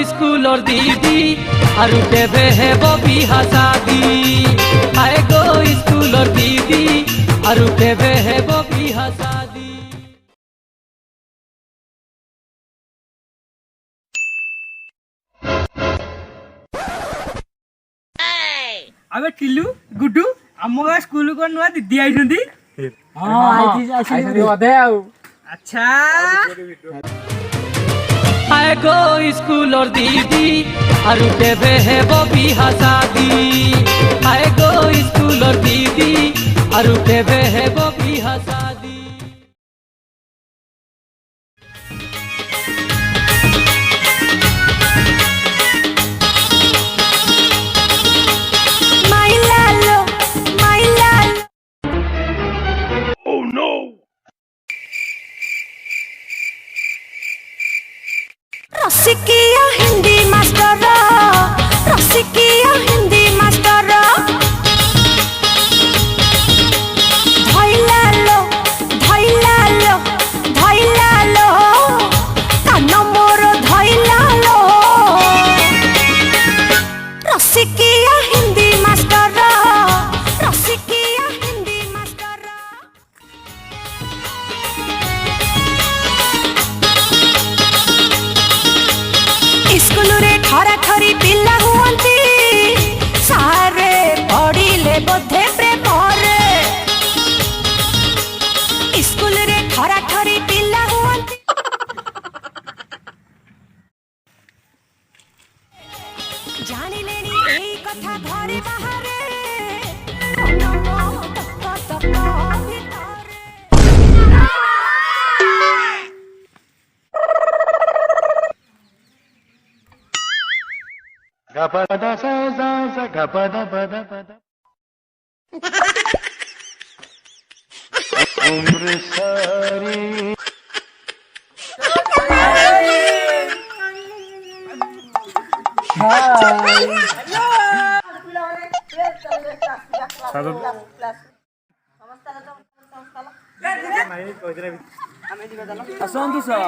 School और दीदी अरु केबे है वो भी हसादी। आए गो स्कूल और दीदी अरु केबे है वो भी हसादी। अबे टिल्लू गुड्डू आम गाँ स्कूल को नुआ दीदी आई। अच्छा आए गो स्कूल और दीदी अरु केबे है वो भी हसादी। आए गो स्कूल और दीदी अरु केबे है वो भी हसादी। रसिकिया हिंदी मास्टर रसिकिया हिंदी मास्टर धैला लो कान मोर धैला लो रसिकिया हिंदी मास्टर रसिकिया हिंदी मास्टर। स्कूल रे खरा खरी पिला हुअंती सारे पढ़िले बोधे प्रेम रे। स्कूल रे खरा खरी पिला हुअंती जानिलेनी एई कथा घरे बाहरे तक भितरे। Gapada sa sa sa gapada pada pada umr sari आसतु सर